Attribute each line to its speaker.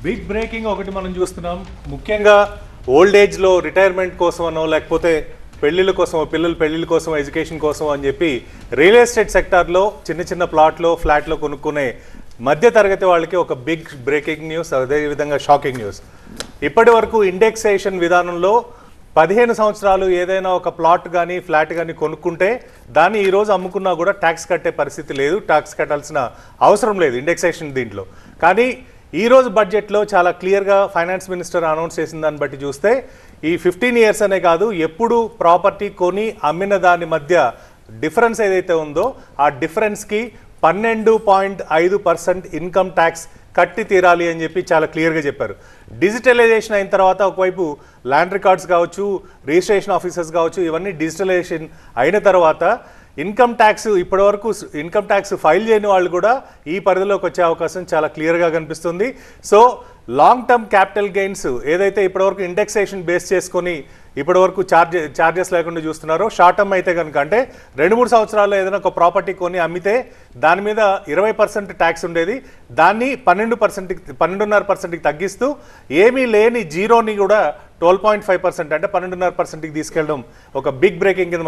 Speaker 1: Big breaking ఒకటి మనం చూస్తున్నాం. ముఖ్యంగా ఓల్డ్ ఏజ్లో రిటైర్మెంట్ కోసం అనో లేకపోతే పెళ్ళిళ్ళ కోసం, పిల్లల పెళ్ళిళ్ళ కోసం, ఎడ్యుకేషన్ కోసం అని చెప్పి రియల్ ఎస్టేట్ సెక్టార్లో చిన్న చిన్న ప్లాట్లో ఫ్లాట్లో కొనుక్కునే మధ్య తరగతి వాళ్ళకి ఒక బిగ్ బ్రేకింగ్ న్యూస్, అదేవిధంగా షాకింగ్ న్యూస్. ఇప్పటి వరకు ఇండెక్సేషన్ విధానంలో 15 సంవత్సరాలు ఏదైనా ఒక ప్లాట్ కానీ ఫ్లాట్ కానీ కొనుక్కుంటే దాన్ని ఈరోజు అమ్ముకున్నా కూడా ట్యాక్స్ కట్టే పరిస్థితి లేదు, ట్యాక్స్ కట్టాల్సిన అవసరం లేదు ఇండెక్సేషన్ దీంట్లో. కానీ ఈరోజు బడ్జెట్లో చాలా క్లియర్గా ఫైనాన్స్ మినిస్టర్ అనౌన్స్ చేసిన దాన్ని బట్టి చూస్తే ఈ 15 ఇయర్స్ అనే కాదు, ఎప్పుడు ప్రాపర్టీ కొని అమ్మిన దాని మధ్య డిఫరెన్స్ ఏదైతే ఉందో ఆ డిఫరెన్స్కి 12.5% ఇన్కమ్ ట్యాక్స్ కట్టి తీరాలి అని చెప్పి చాలా క్లియర్గా చెప్పారు. డిజిటలైజేషన్ అయిన తర్వాత ఒకవైపు ల్యాండ్ రికార్డ్స్ కావచ్చు, రిజిస్ట్రేషన్ ఆఫీసర్స్ కావచ్చు, ఇవన్నీ డిజిటలైజేషన్ అయిన తర్వాత ఇన్కమ్ ట్యాక్స్ ఇప్పటివరకు ఇన్కమ్ ట్యాక్స్ ఫైల్ చేయని వాళ్ళు కూడా ఈ పరిధిలోకి వచ్చే అవకాశం చాలా క్లియర్గా కనిపిస్తుంది. So long term capital gains ఏదైతే ఇప్పటివరకు ఇండెక్సేషన్ బేస్ చేసుకొని ఇప్పటివరకు చార్జెస్ లేకుండా చూస్తున్నారో, షార్ట్ టర్మ్ అయితే కనుక అంటే 2-3 సంవత్సరాల్లో ఏదైనా ఒక ప్రాపర్టీ కొని అమ్మితే దాని మీద 20% ట్యాక్స్ ఉండేది, దాన్ని 12.5%కి తగ్గిస్తూ ఏమీ లేని జీరోని కూడా 12.5% అంటే 12.5%కి తీసుకెళ్ళడం ఒక బిగ్ బ్రేకింగ్ కింద